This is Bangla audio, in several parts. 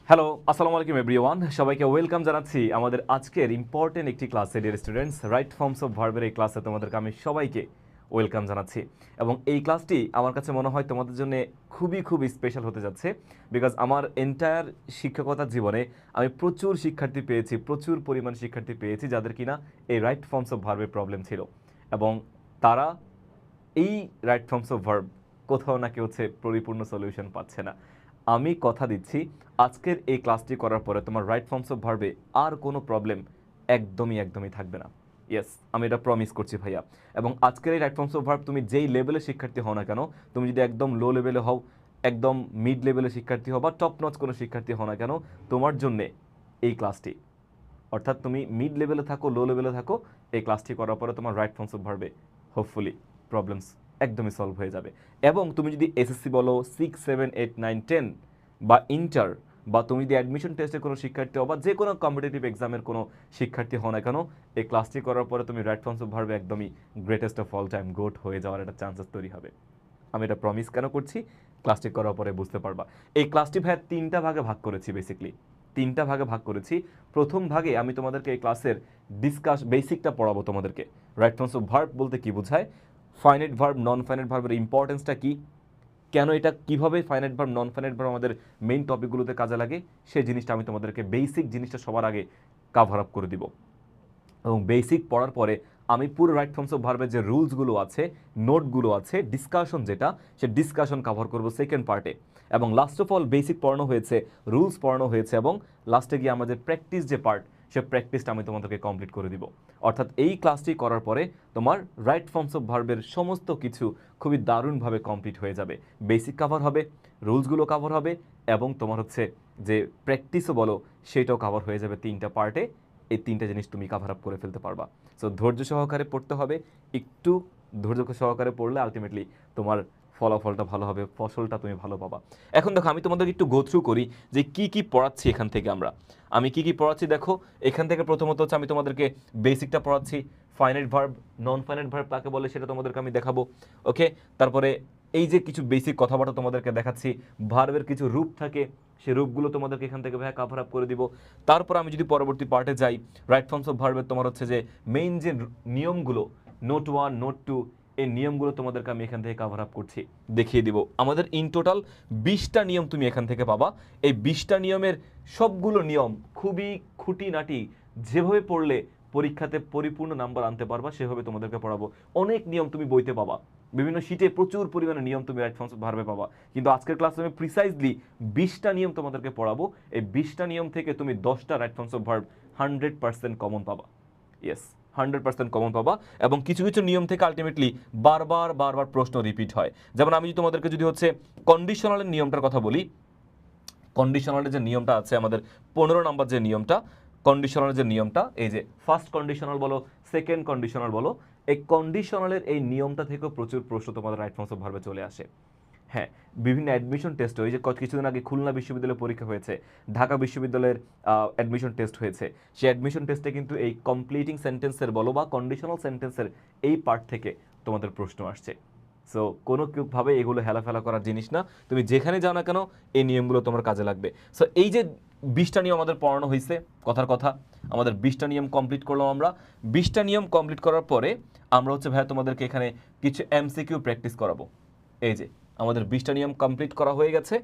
হ্যালো, আসসালামু আলাইকুম এভরিওয়ান। সবাইকে ওয়েলকাম জানাচ্ছি আমাদের আজকের ইম্পর্টেন্ট একটি ক্লাসে। Dear students, right forms of ভার্বের এই ক্লাসে তোমাদেরকে আমি সবাইকে ওয়েলকাম জানাচ্ছি। এবং এই ক্লাসটি আমার কাছে মনে হয় তোমাদের জন্য খুবই স্পেশাল হতে যাচ্ছে, বিকজ আমার এন্টায়ার শিক্ষকতার জীবনে আমি প্রচুর শিক্ষার্থী পেয়েছি, প্রচুর পরিমাণ শিক্ষার্থী পেয়েছি যাদের কিনা এই রাইট ফর্মস অফ ভার্বের প্রবলেম ছিল, এবং তারা এই রাইট ফর্মস অফ ভার্ব কোথাও না কেউ হচ্ছে পরিপূর্ণ সলিউশন পাচ্ছে না। আমি কথা দিচ্ছি, আজকের এই ক্লাসটি করার পরে তোমার রাইট ফর্মস অফ ভার্বে আর কোনো প্রবলেম একদমই থাকবে না। ইয়েস, আমি এটা প্রমিস করছি ভাইয়া। এবং আজকের এই রাইট ফর্মস অফ ভার্ব তুমি যেই লেভেলের শিক্ষার্থী হও না কেন, তুমি যদি একদম লো লেভেলে হও, একদম মিড লেভেলের শিক্ষার্থী হও বা টপ নচ কোনো শিক্ষার্থী হও না কেন, তোমার জন্যে এই ক্লাসটি, অর্থাৎ তুমি মিড লেভেলে থাকো, লো লেভেলে থাকো, এই ক্লাসটি করার পরে তোমার রাইট ফর্মস অফ ভার্বে হোপফুলি প্রবলেমস একদমই সলভ হয়ে যাবে। এবং তুমি যদি এসএসসি বলো, 6, 7, 8, 9, 10 বা ইন্টার, বা তুমি যদি অ্যাডমিশন টেস্টের কোনো শিক্ষার্থী হও বা যে কোনো কম্পিটিটিভ এক্সামের কোনো শিক্ষার্থী হও না কেন, এই ক্লাসটি করার পরে তুমি রাইট ফর্মস অফ ভার্বে একদমই greatest of all time goat হয়ে যাওয়ার একটা চান্সেস তৈরি হবে। আমি এটা প্রমিস কেন করছি, ক্লাসটি করার পরে বুঝতে পারবা। এই ক্লাসটি ভাই তিনটা ভাগে ভাগ করেছি, বেসিকলি তিনটা ভাগে ভাগ করেছি। প্রথম ভাগে আমি তোমাদেরকে এই ক্লাসের বেসিকটা পড়াবো তোমাদেরকে। রাইট ফর্মস অফ ভার্ব বলতে কি বোঝায়, ফাইনাইট ভার্ব, নন ফাইনাইট ভার্বের ইম্পর্টেন্সটা কি, কেন এটা, কিভাবে ফাইনাইট ভার্ব, নন ফাইনাইট ভার্ব আমাদের মেইন টপিকগুলোতে কাজে লাগে, সেই জিনিসটা আমি তোমাদেরকে বেসিক জিনিসটা সবার আগে কাভার আপ করে দিব। এবং বেসিক পড়ার পরে আমি পুরো রাইট ফর্মস অফ ভার্বের যে রুলসগুলো আছে, নোটগুলো আছে, ডিসকাশন যেটা, সে ডিসকাশন কভার করব সেকেন্ড পার্টে। এবং লাস্ট অফ অল বেসিক পড়ানো হয়েছে, রুলস পড়ানো হয়েছে, এবং লাস্টে গিয়ে আমাদের প্র্যাকটিস যে পার্ট, সে প্র্যাকটিসটা আমি তোমাদেরকে কমপ্লিট করে দিব। অর্থাৎ এই ক্লাসটি করার পরে তোমার রাইট ফর্মস অফ ভার্বের সমস্ত কিছু খুবই দারুণভাবে কমপ্লিট হয়ে যাবে। বেসিক কভার হবে, রুলসগুলো কভার হবে, এবং তোমার হচ্ছে যে প্র্যাকটিসও বলো সেটাও কভার হয়ে যাবে তিনটা পার্টে। এই তিনটা জিনিস তুমি কাভার আপ করে ফেলতে পারবা। সো ধৈর্য সহকারে পড়তে হবে, একটু ধৈর্য সহকারে পড়লে আলটিমেটলি তোমার ফলাফলটা ভালো হবে, ফসলটা তুমি ভালো পাবা। এখন দেখো, আমি তোমাদেরকে একটু গো থ্রু করি যে কি পড়াচ্ছি এখান থেকে। আমি কি পড়াচ্ছি দেখো, এখান থেকে প্রথমত হচ্ছে আমি তোমাদেরকে বেসিকটা পড়াচ্ছি। ফাইনাইট ভার্ব, নন ফাইনাইট ভার্ব কাকে বলে সেটা তোমাদেরকে আমি দেখাবো। ওকে, তারপরে এই যে কিছু বেসিক কথাবার্তা তোমাদেরকে দেখাচ্ছি, ভার্বের কিছু রূপ থাকে, সেই রূপগুলো তোমাদেরকে এখান থেকে ভাইয়া কাভার আপ করে দিব। তারপর আমি যদি পরবর্তী পার্টে যাই, রাইট ফর্মস অফ ভার্বের তোমার হচ্ছে যে মেইন যে নিয়মগুলো, নোট 1, নোট 2, এই নিয়মগুলো তোমাদেরকে আমি এখান থেকে কাভার আপ করছি, দেখিয়ে দিব। আমাদের ইন টোটাল 20টা নিয়ম তুমি এখান থেকে পাবা। এই 20টা নিয়মের সবগুলো নিয়ম খুবই খুঁটিনাটি, যেভাবে পড়লে পরীক্ষাতে পরিপূর্ণ নাম্বার আনতে পারবা সেভাবে তোমাদেরকে পড়াবো। অনেক নিয়ম তুমি বইতে পাবা, বিভিন্ন শীটে প্রচুর পরিমাণে নিয়ম তুমি রাইট ফর্মস অফ ভার্বে পাবা, কিন্তু আজকের ক্লাসে আমি প্রিসাইজলি 20টা নিয়ম তোমাদেরকে পড়াবো। এই 20টা নিয়ম থেকে তুমি 10টা right forms of verb 100% common পাবা। ইয়েস, 100% কমন পাবা। এবং কিছু কিছু নিয়ম থেকে আলটিমেটলি বারবার প্রশ্ন রিপিট হয়। যেমন আমি তোমাদেরকে যদি হচ্ছে কন্ডিশনালের নিয়মটার কথা বলি, কন্ডিশনালের যে নিয়মটা আছে আমাদের 15 নম্বর যে নিয়মটা, কন্ডিশনালের যে নিয়মটা, এই যে ফার্স্ট কন্ডিশনাল বলো, সেকেন্ড কন্ডিশনাল বলো, এই কন্ডিশনালের এই নিয়মটা থেকেও প্রচুর প্রশ্ন তোমাদের রাইট ফর্মস অফ ভার্বে চলে আসে। হ্যাঁ, বিভিন্ন অ্যাডমিশন টেস্ট, ওই যে কিছুদিন আগে খুলনা বিশ্ববিদ্যালয়ের পরীক্ষা হয়েছে, ঢাকা বিশ্ববিদ্যালয়ের অ্যাডমিশন টেস্ট হয়েছে, সেই অ্যাডমিশন টেস্টে কিন্তু এই কমপ্লিটিং সেন্টেন্সের বলো বা কন্ডিশনাল সেন্টেন্সের এই পার্ট থেকে তোমাদের প্রশ্ন আসছে। সো কোনো ভাবে এগুলো হেলাফেলা করার জিনিস না, তুমি যেখানে যাও না কেন এই নিয়মগুলো তোমার কাজে লাগবে। সো এই যে 20টা নিয়ম আমাদের পড়ানো হয়েছে, কথার কথা আমাদের 20টা নিয়ম কমপ্লিট করলাম আমরা। 20টা নিয়ম কমপ্লিট করার পরে আমরা হচ্ছে ভাইয়া তোমাদেরকে এখানে কিছু এমসিকিউ প্র্যাকটিস করাবো। এই যে আমাদের 20টা নিয়ম কমপ্লিট করা হয়ে গেছে,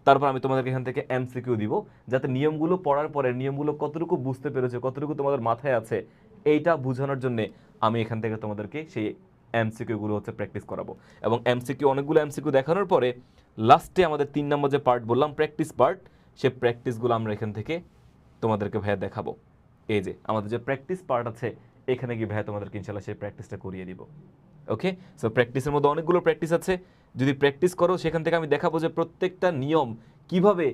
তারপর আমি তোমাদেরকে এখান থেকে এমসিকিউ দিব, যাতে নিয়মগুলো পড়ার পরে নিয়মগুলো কতটুকু বুঝতে পেরেছে, কতটুকু তোমাদের মাথায় আছে, এইটা বোঝানোর জন্য আমি এখান থেকে তোমাদেরকে সেই এমসিকিউগুলো হচ্ছে প্র্যাকটিস করাবো। এবং এমসিকিউ, অনেকগুলো এমসিকিউ দেখানোর পরে লাস্টে আমাদের 3 নম্বর যে পার্ট বললাম, প্র্যাকটিস পার্ট, সে প্র্যাকটিসগুলো আমরা এখান থেকে তোমাদেরকে ভাইয়া দেখাবো। এই যে আমাদের যে প্র্যাকটিস পার্ট আছে, এখানে গিয়ে ভাইয়া তোমাদেরকে ইনশাল্লাহ সেই প্র্যাকটিসটা করিয়ে দিব। ওকে, সো প্র্যাকটিসের মধ্যে অনেকগুলো প্র্যাকটিস আছে, যদি প্র্যাকটিস করো সেখান থেকে আমি দেখাবো যে প্রত্যেকটা নিয়ম কিভাবে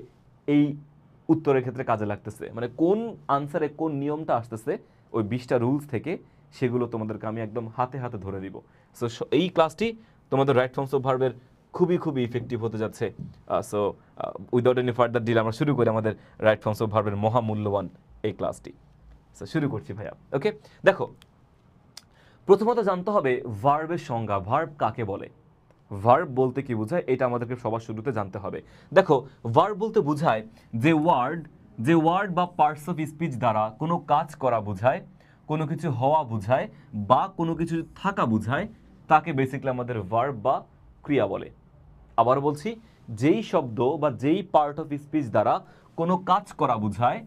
এই উত্তরের ক্ষেত্রে কাজে লাগতেছে, মানে কোন আনসারে কোন নিয়মটা আসতেছে ওই 20টা রুলস থেকে, সেগুলো তোমাদেরকে আমি একদম হাতে হাতে ধরে দিব। সো এই ক্লাসটি তোমাদের রাইট ফর্মস অফ ভার্বের খুবই ইফেক্টিভ হতে যাচ্ছে। So without any further deal আমরা শুরু করি আমাদের রাইট ফর্মস অফ ভার্বের মহামূল্যবান এই ক্লাসটি। সো শুরু করছি ভাইয়া। ওকে, দেখো, প্রথমত জানতে হবে ভার্বের সংজ্ঞা, ভার্ব কাকে বলে। ভার্ব বলতে কি বোঝায় এটা আমাদেরকে সবার শুরুতে জানতে হবে। দেখো, ভার্ব বলতে বোঝায় যে ওয়ার্ড বা পার্টস অফ স্পিচ দ্বারা কোনো কাজ করা বোঝায়, কোনো কিছু হওয়া বোঝায় বা কোনো কিছু থাকা বোঝায়, তাকে বেসিক্যালি আমাদের ভার্ব বা ক্রিয়া বলে। আবার বলছি, যেই শব্দ বা যেই পার্ট অফ স্পিচ দ্বারা কোনো কাজ করা বোঝায়,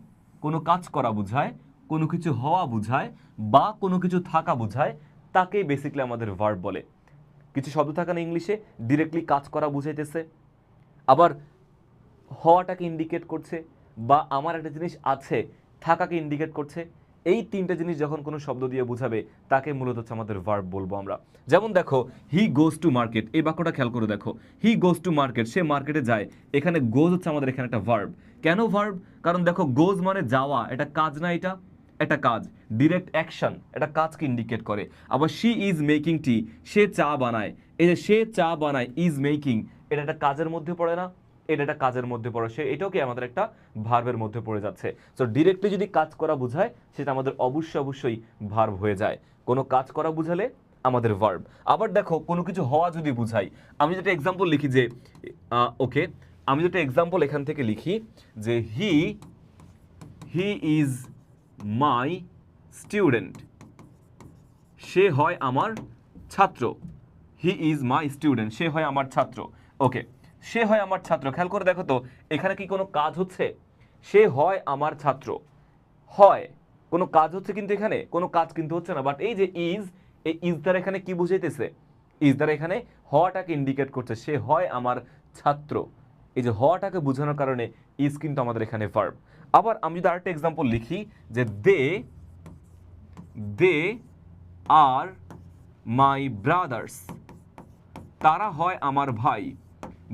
কোনো কিছু হওয়া বোঝায় বা কোনো কিছু থাকা বোঝায়, তাকেই বেসিক্যালি আমাদের ভার্ব বলে। কিছু শব্দ থাকে না ইংলিশে, ডিরেক্টলি কাজ করা বুঝাইতেছে, আবার হওয়াটাকে ইন্ডিকেট করছে, বা আমার একটা জিনিস আছে থাকাকে ইন্ডিকেট করছে। এই তিনটা জিনিস যখন কোনো শব্দ দিয়ে বুঝাবে তাকে মূলত হচ্ছে আমাদের ভার্ব বলবো আমরা। যেমন দেখো, হি গোজ টু মার্কেট, এই বাক্যটা খেয়াল করে দেখো, হি গোজ টু মার্কেট, সে মার্কেটে যায়। এখানে গোজ হচ্ছে আমাদের এখানে একটা ভার্ব। কেন ভার্ব? কারণ দেখো, গোজ মানে যাওয়া, এটা কাজ না, এটা একটা কাজ, ডিরেক্ট অ্যাকশন, এটা কাজকে ইন্ডিকেট করে। আবার শি ইজ মেকিং টি, সে চা বানায়, এই যে সে চা বানায়, ইজ মেকিং, এটা একটা কাজের মধ্যে পড়ে না, এটা একটা কাজের মধ্যে পড়ে, সে এটাও কি আমাদের একটা ভার্বের মধ্যে পড়ে যাচ্ছে। সো ডিরেক্টলি যদি কাজ করা বোঝায় সেটা আমাদের অবশ্যই ভার্ব হয়ে যায়। কোনো কাজ করা বুঝালে আমাদের ভার্ব। আবার দেখো, কোনো কিছু হওয়া যদি বুঝাই, আমি যেটা এক্সাম্পল লিখি যে ওকে, আমি যেটা এক্সাম্পল এখান থেকে লিখি যে হি ইজ মাই স্টুডেন্ট, সে হয় আমার ছাত্র। হি ইজ মাই স্টুডেন্ট, সে হয় আমার ছাত্র। ওকে, সে হয় আমার ছাত্র, খেয়াল করে দেখো তো এখানে কি কোনো কাজ হচ্ছে? সে হয় আমার ছাত্র, হয় কোনো কাজ হচ্ছে, কিন্তু এখানে কোনো কাজ কিন্তু হচ্ছে না। বাট এই যে ইজ, এই ইজ দ্বারা এখানে কি বুঝাইতেছে? ইজ দ্বারা এখানে হওয়াটাকে ইন্ডিকেট করছে, সে হয় আমার ছাত্র। এই যে হওয়াটাকে বোঝানোর কারণে ইজ কিন্তু আমাদের এখানে ভার্ব। আবার আমি যদি আরেকটা এক্সাম্পল লিখি যে দে আর মাই ব্রাদার্স, তারা হয় আমার ভাই।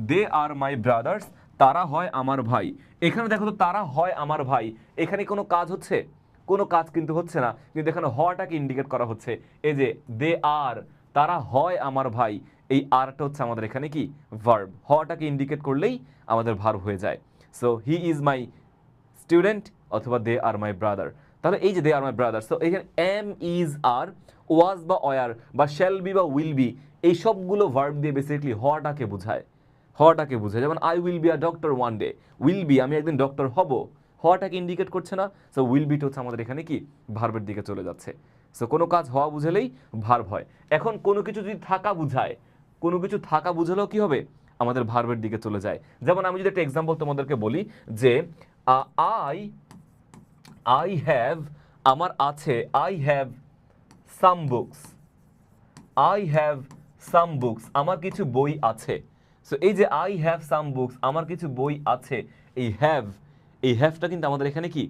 দে আর মাই ব্রাদার্স, তারা হয় আমার ভাই। এখানে দেখো তো, তারা হয় আমার ভাই, এখানে কোনো কাজ হচ্ছে? কোনো কাজ কিন্তু হচ্ছে না, কিন্তু এখানে হওয়াটাকে ইন্ডিকেট করা হচ্ছে। এই যে দে আর, তারা হয় আমার ভাই, এই আরটা হচ্ছে আমাদের এখানে কি ভার্ব। হওয়াটাকে ইন্ডিকেট করলেই আমাদের ভার্ব হয়ে যায়। So he is my student অথবা দে আর মাই ব্রাদার। তাহলে এই যে দে আর মাই ব্রাদার, সো এখানে এম, ইজ, আর, ওয়াজ বা অয়ার বা শ্যাল বি বা উইল বি, এই সবগুলো ভার্ব দিয়ে বেসিক্যালি হওয়াটাকে বোঝায়। যেমন I will be a doctor one day, will be আমি একদিন ডক্টর হব, হওয়াটাকে ইন্ডিকেট করছে না। সো উইল বিটা হচ্ছে আমাদের এখানে কি ভার্বের দিকে চলে যাচ্ছে। সো কোনো কাজ হওয়া বুঝালেই ভার্ব হয়। এখন কোনো কিছু যদি থাকা বুঝায়, কোনো কিছু থাকা বুঝালেও কি হবে? আমাদের ভার্বের দিকে চলে যায়। যেমন আমি যদি একটা এক্সাম্পল তোমাদেরকে বলি যে আই হ্যাভ, আমার আছে, আই হ্যাভ সাম বুকস, আমার কিছু বই আছে। সো এই যে আই হ্যাভ সাম বুকস, আমার কিছু বই আছে, এই হ্যাভটা কিন্তু আমাদের এখানে কি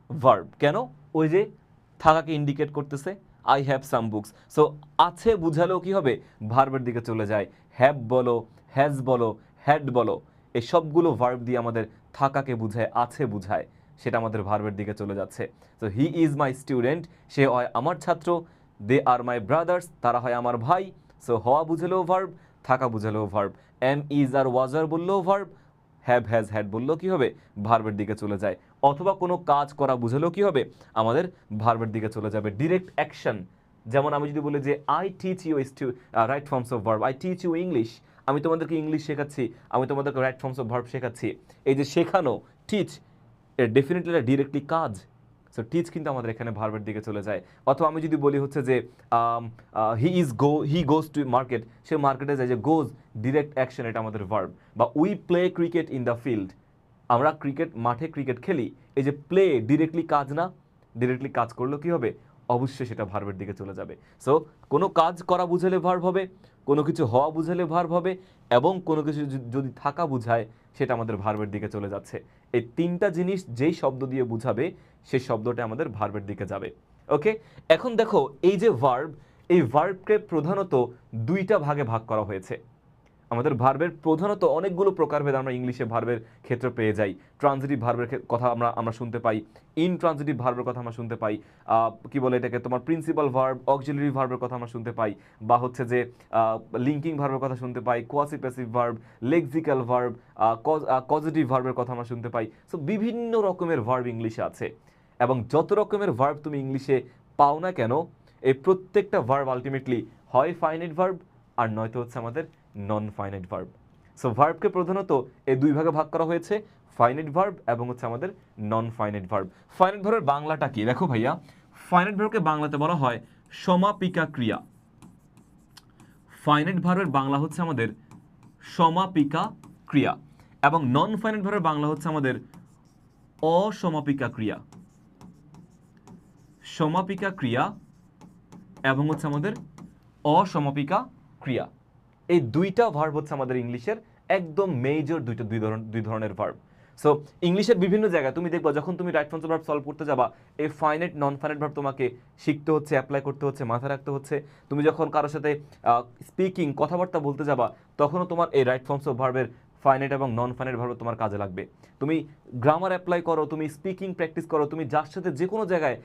ভার্ব। কেন? ওই যে থাকাকে ইন্ডিকেট করতেছে, I have some books. So আছে বুঝালেও কি হবে? ভার্বের দিকে চলে যায়। হ্যাভ বলো, হ্যাজ বলো, হ্যাড বলো, এই সবগুলো ভার্ব দিয়ে আমাদের থাকাকে বুঝায়, আছে বুঝায়, সেটা আমাদের ভার্বের দিকে চলে যাচ্ছে। So he is my student, সে হয় আমার ছাত্র। দে আর মাই ব্রাদার্স, তারা হয় আমার ভাই। সো হওয়া বুঝালেও ভার্ব, থাকা বুঝালেও ভার্ব। এম, ইজ আর ওয়াজ আর বললেও ভার্ব, হ্যাভ, হ্যাজ, হ্যাড বললেও কি হবে? ভার্বের দিকে চলে যায়। অথবা কোনো কাজ করা বুঝালেও কি হবে? আমাদের ভার্বের দিকে চলে যাবে, ডিরেক্ট অ্যাকশন। যেমন আমি যদি বলি যে I teach you right forms of verb, I teach you English, আমি তোমাদেরকে ইংলিশ শেখাচ্ছি, আমি তোমাদেরকে রাইট ফর্মস অফ ভার্ব শেখাচ্ছি। এই যে শেখানো, টিচ, এর ডেফিনেটলি এটা ডিরেক্টলি কাজ। সো টিচ কিন্তু আমাদের এখানে ভার্বের দিকে চলে যায়। অথবা আমি যদি বলি হচ্ছে যে হি গোজ টু মার্কেট, সে মার্কেটে যায়, যে গোজ ডিরেক্ট অ্যাকশন, এটা আমাদের ভার্ব। বা we play cricket in the field, আমরা মাঠে ক্রিকেট খেলি, এই যে প্লে ডিরেক্টলি কাজ না, ডিরেক্টলি কাজ করলেও কি হবে? অবশ্যই সেটা ভার্বের দিকে চলে যাবে। সো কোনো কাজ করা বুঝালে ভার্ব হবে, কোনো কিছু হওয়া বুঝালে ভার্ব হবে, এবং কোনো কিছু যদি থাকা বুঝায় সেটা আমাদের ভার্বের দিকে চলে যাচ্ছে। এই তিনটা জিনিস যেই শব্দ দিয়ে বুঝাবে সেই শব্দটা আমাদের ভার্বের দিকে যাবে। ওকে, এখন দেখো এই যে ভার্ব, এই ভার্বকে প্রধানত দুইটা ভাগে ভাগ করা হয়েছে। আমাদের ভার্বের প্রধানত অনেকগুলো প্রকারভেদ আমরা ইংলিশে ভার্বের ক্ষেত্রে পেয়ে যাই। ট্রানজিটিভ ভার্বের কথা আমরা শুনতে পাই, ইনট্রানজিটিভ ভার্বের কথা আমরা শুনতে পাই, কি বলে এটাকে, তোমার প্রিন্সিপাল ভার্ব, অক্সিলারি ভার্বের কথা আমরা শুনতে পাই, বা হচ্ছে যে লিঙ্কিং ভার্বের কথা শুনতে পাই, quasi passive verb, lexical verb, causative ভার্বের কথা আমরা শুনতে পাই। সো বিভিন্ন রকমের ভার্ব ইংলিশে আছে, এবং যত রকমের ভার্ব তুমি ইংলিশে পাও না কেন, এই প্রত্যেকটা ভার্ব আলটিমেটলি হয় ফাইনাইট ভার্ব আর নয়তো হচ্ছে আমাদের নন ফাইনাইট ভার্ব। সো ভার্বকে প্রধানত এই দুই ভাগে ভাগ করা হয়েছে, ফাইনাইট ভার্ব এবং হচ্ছে আমাদের নন ফাইনাইট ভার্ব। ফাইনাইট ভার্বের বাংলাটা কি দেখো ভাইয়া, ফাইনাইট ভার্বকে বাংলাতে বলা হয় সমাপিকা ক্রিয়া। ফাইনাইট ভার্বের বাংলা হচ্ছে আমাদের সমাপিকা ক্রিয়া এবং নন ফাইনাইট ভার্বের বাংলা হচ্ছে আমাদের অসমাপিকা ক্রিয়া। সমাপিকা ক্রিয়া এবং হচ্ছে আমাদের অসমাপিকা ক্রিয়া। এই দুইটা ভার্ব হচ্ছে আমাদের ইংলিশের একদম মেজর দুই ধরনের ভার্ব। সো ইংলিশের বিভিন্ন জায়গায় তুমি দেখবা যখন তুমি right forms of verb solve করতে যাবা, এই ফাইনাইট নন ফাইনাইট ভার্ব তোমাকে শিখতে হচ্ছে, অ্যাপ্লাই করতে হচ্ছে, মাথায় রাখতে হচ্ছে। তুমি যখন কারোর সাথে স্পিকিং কথাবার্তা বলতে যাবা, তখনও তোমার এই রাইট ফর্মস অফ ভার্বের ফাইনাইট এবং নন ফাইনাইট ভার্ব তোমার কাজে লাগবে। তুমি গ্রামার অ্যাপ্লাই করো, তুমি স্পিকিং প্র্যাকটিস করো, তুমি যার সাথে যে কোনো জায়গায়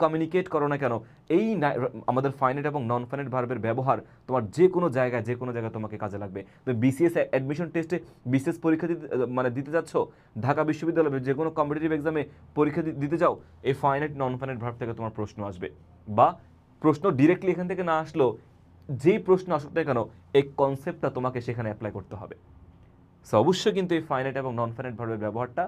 কমিউনিকেট করো না কেন, এই আমাদের ফাইনাইট এবং নন ফাইনাইট ভার্বের ব্যবহার তোমার যে কোনো জায়গায় তোমাকে কাজে লাগবে। তুমি বিসিএস অ্যাডমিশন টেস্টে বিসিএস পরীক্ষা দিতে যাচ্ছ, ঢাকা বিশ্ববিদ্যালয়ে যে কোনো কম্পিটিটিভ এক্সামে পরীক্ষা দিতে যাও, এই ফাইনাইট নন ফাইনাইট ভার্ব থেকে তোমার প্রশ্ন আসবে। বা প্রশ্ন ডিরেক্টলি এখান থেকে না আসলেও যেই প্রশ্ন আসুক না কেন, এই কনসেপ্টটা তোমাকে সেখানে অ্যাপ্লাই করতে হবে। সো অবশ্যই কিন্তু এই ফাইনাইট এবং নন ফাইনাইট ভার্বের ব্যবহারটা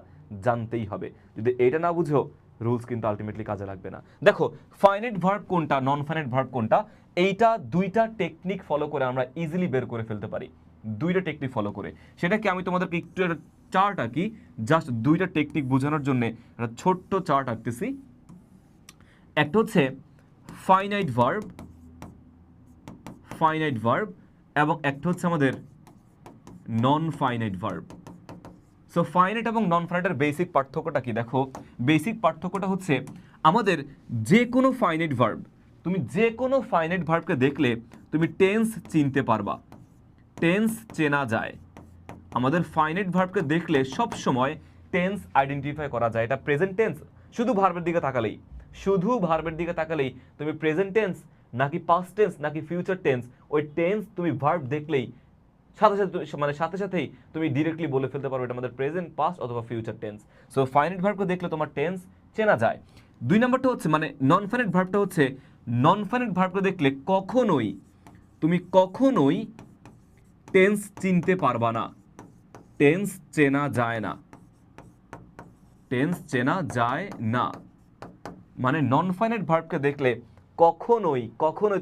জানতেই হবে। যদি এটা না বুঝো, রুলস কিন্তু আলটিমেটলি কাজে লাগবে না। দেখো ফাইনাইট ভার্ব কোনটা, নন ফাইনাইট ভার্ব কোনটা, এইটা দুইটা টেকনিক ফলো করে আমরা ইজিলি বের করে ফেলতে পারি। দুইটা টেকনিক ফলো করে, সেটাকে আমি তোমাদেরকে একটু চার্ট আঁকি, জাস্ট দুইটা টেকনিক বোঝানোর জন্য একটা ছোট্ট চার্ট আঁকতেছি। একটা হচ্ছে ফাইনাইট ভার্ব এবং একটা হচ্ছে আমাদের নন ফাইনাইট ভার্ব। সো ফাইনাইট এবং নন ফাইনাইটের বেসিক পার্থক্যটা কি দেখো, বেসিক পার্থক্যটা হচ্ছে আমাদের যে কোনো ফাইনাইট ভার্ব, তুমি যে কোনো ফাইনাইট ভার্বকে দেখলে তুমি টেন্স চিনতে পারবা, টেন্স চেনা যায়। আমাদের ফাইনাইট ভার্বকে দেখলে সব সময় টেন্স আইডেন্টিফাই করা যায়। এটা প্রেজেন্ট টেন্স, শুধু ভার্বের দিকে তাকালেই তুমি প্রেজেন্ট টেন্স নাকি পাস্ট টেন্স নাকি ফিউচার টেন্স, ওই টেন্স তুমি ভার্ব দেখলেই সাথে সাথেই তুমি ডিরেক্টলি বলে ফেলতে পারবে এটা আমাদের প্রেজেন্ট, পাস্ট অথবা ফিউচার টেন্স। সো ফাইনাইট ভার্বকে দেখলে তোমার টেন্স চেনা যায়। দুই নম্বরটা হচ্ছে নন ফাইনাইট ভার্বটা হচ্ছে, নন ফাইনাইট ভার্বকে দেখলে তুমি কখনোই টেন্স চিনতে পারবা না, টেন্স চেনা যায় না। নন ফাইনাইট ভার্বকে দেখলে কখনোই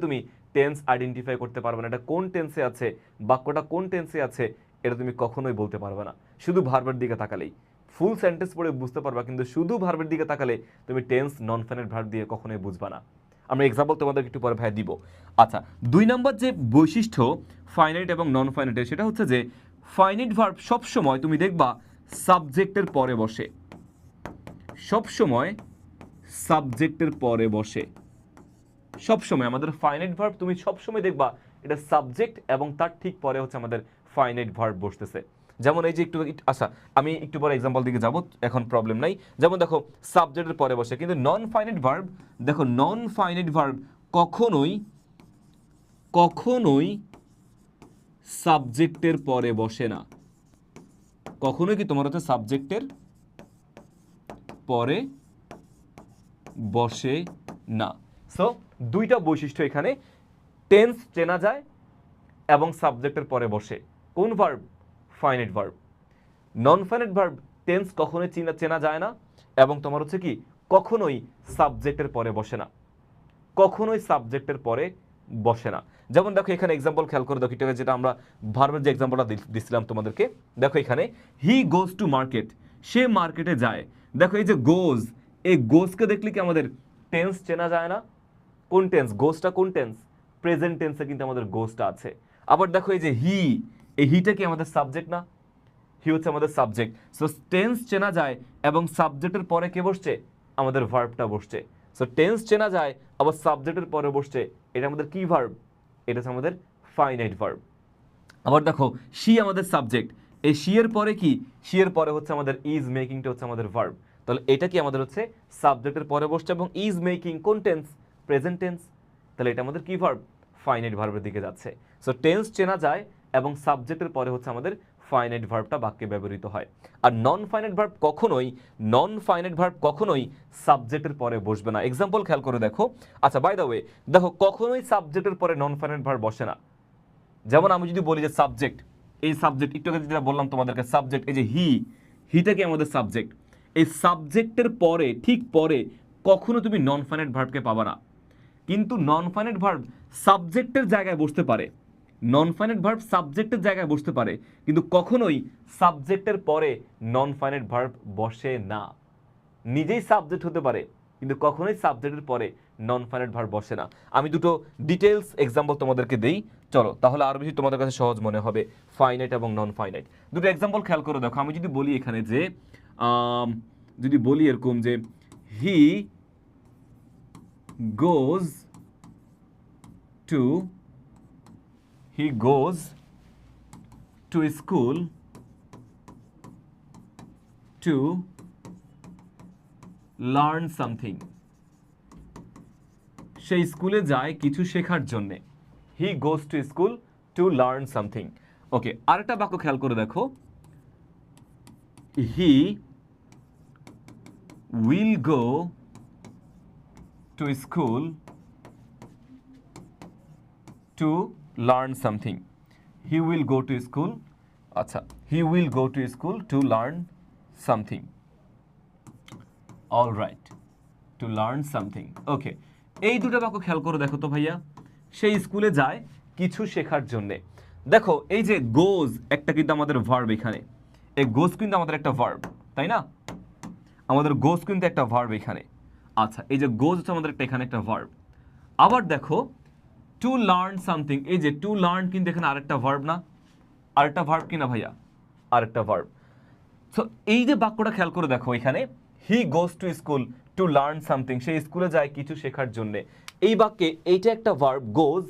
তুমি টেন্স আইডেন্টিফাই করতে পারবে না। এটা কোন টেন্সে আছে, বাক্যটা কোন টেন্সে আছে, এটা তুমি কখনোই বলতে পারবে না শুধু ভার্বের দিকে তাকালেই। ফুল সেন্টেন্স পড়ে বুঝতে পারবা, কিন্তু শুধু ভার্বের দিকে তাকালে তুমি টেন্স নন ফাইনাইট ভার্ব দিয়ে কখনোই বুঝবা না। আমরা এক্সাম্পল তোমাদের একটু পরে দিব। আচ্ছা, দুই নম্বর যে বৈশিষ্ট্য ফাইনাইট এবং নন ফাইনাইটের, সেটা হচ্ছে যে ফাইনাইট ভার্ব সবসময় তুমি দেখবা সাবজেক্টের পরে বসে, সবসময় সাবজেক্টের পরে বসে। সবসময় আমাদের ফাইনাইট ভার্ব তুমি সবসময় দেখবা এটা সাবজেক্ট এবং তার ঠিক পরে হচ্ছে আমাদের ফাইনাইট ভার্ব বসতেছে। যেমন এই যে আচ্ছা আমি একটু পরে এক্সাম্পল দিকে যাব, এখন প্রবলেম নাই। যেমন দেখো সাবজেক্টের পরে বসে, কিন্তু নন ফাইনাইট ভার্ব দেখো, নন ফাইনাইট ভার্ব কখনোই সাবজেক্টের পরে বসে না, কখনোই কি তোমার হচ্ছে সাবজেক্টের পরে বসে না। সো দুইটা বৈশিষ্ট্য এখানে, টেন্স চেনা যায় এবং সাবজেক্টের পরে বসে। কোন ভার্ব? Finite verb. নন ফাইনাইট ভার্ব টেন্স কখনোই চেনা যায় না এবং তোমার হচ্ছে কি কখনোই সাবজেক্টের পরে বসে না, কখনোই সাবজেক্টের পরে বসে না। যেমন দেখো এখানে এক্সাম্পল খেয়াল করে দেখো, যেটা আমরা ভার্বের যে এক্সাম্পলটা দিছিলাম তোমাদেরকে, দেখো এখানে হি গোজ টু মার্কেট, সে মার্কেটে যায়। দেখো এই যে গোজ, এই গোজকে দেখলে কি আমাদের টেন্স চেনা যায় না? কোন টেন্স? গোজটা কোন টেন্স? প্রেজেন্ট টেন্সে কিন্তু আমাদের গোজটা আছে। আবার দেখো এই যে হি, এই হিটা কি আমাদের সাবজেক্ট না? হি হচ্ছে আমাদের সাবজেক্ট। সো টেন্স চেনা যায় এবং সাবজেক্টের পরে কে বসছে? আমাদের ভার্বটা বসছে। সো টেন্স চেনা যায় আবার সাবজেক্টের পরে বসছে, এটা আমাদের কি ভার্ব? এটা হচ্ছে আমাদের ফাইনাইট ভার্ব। আবার দেখো শি আমাদের সাবজেক্ট, এই শি এর পরে কি? শি এর পরে হচ্ছে আমাদের ইজ মেকিংটা হচ্ছে আমাদের ভার্ব। তাহলে এটা কি আমাদের হচ্ছে সাবজেক্টের পরে বসছে এবং ইজ মেকিং কোন টেন্স? Present tense. তাহলে এটা আমাদের কি ভার্ব? ফাইনাইট ভার্বের দিকে যাচ্ছে। সো টেন্স চেনা যায় এবং সাবজেক্টের পরে হচ্ছে আমাদের ফাইনাইট ভার্বটা বাক্যে ব্যবহৃত হয়। আর নন ফাইনাইট ভার্ব কখনোই সাবজেক্টের পরে বসবে না। এক্সাম্পল খেয়াল করে দেখো। আচ্ছা বাই দ্য ওয়ে দেখো, কখনোই সাবজেক্টের পরে নন ফাইনাইট ভার্ব বসে না। যেমন আমি যদি বলি যে সাবজেক্ট, এই সাবজেক্ট একটু আগে যেটা বললাম তোমাদেরকে, সাবজেক্ট, এই যে হিটাকে আমাদের সাবজেক্ট, এই সাবজেক্টের পরে ঠিক পরে কখনো তুমি নন ফাইনাইট ভার্বকে পাবা না। কিন্তু নন ফাইনাইট ভার্ব সাবজেক্টের জায়গায় বসতে পারে, নন ফাইনাইট ভার্ব সাবজেক্টের জায়গায় বসতে পারে, কিন্তু কখনোই সাবজেক্টের পরে নন ফাইনাইট ভার্ব বসে না। নিজেই সাবজেক্ট হতে পারে কিন্তু কখনোই সাবজেক্টের পরে নন ফাইনাইট ভার্ব বসে না। আমি দুটো ডিটেলস এক্সাম্পল তোমাদেরকে দেই, চলো, তাহলে আরো বেশি তোমাদের কাছে সহজ মনে হবে ফাইনাইট এবং নন ফাইনাইট। দুটো এক্সাম্পল খেয়াল করে দেখো। আমি যদি বলি এখানে যে যদি বলি এরকম যে he goes to school to learn something, সে স্কুলে যায় কিছু শেখার জন্যে। He goes to school to learn something. Okay, আরেকটা বাক্য খেয়াল করে দেখো, he will go to school to learn something. He will go to school, আচ্ছা, he will go to school to learn something. All right, to learn something. Okay, এই দুটো বাক্য খেয়াল করে দেখো তো ভাইয়া, সেই স্কুলে যায় কিছু শেখার জন্যে। দেখো এই যে গোজ একটা কিন্তু আমাদের ভার্ব, এখানে এই গোজ কিন্তু আমাদের একটা ভার্ব, তাই না? আমাদের গোজ কিন্তু একটা ভার্ব এখানে। আচ্ছা, এই যে গোজ হচ্ছে আমাদের একটা এখানে একটা ভার্ব। আবার দেখো টু লার্ন সামথিং, এই যে টু লার্ন কিন্তু এখানে আরেকটা ভার্ব না? আরেকটা ভার্ব কিনা ভাইয়া? আরেকটা ভার্ব। সো এই যে বাক্যটা খেয়াল করে দেখো, এখানে he goes to school to learn something, সে স্কুলে যায় কিছু শেখার জন্য। এই বাক্যে এইটা একটা ভার্ব, গোজ,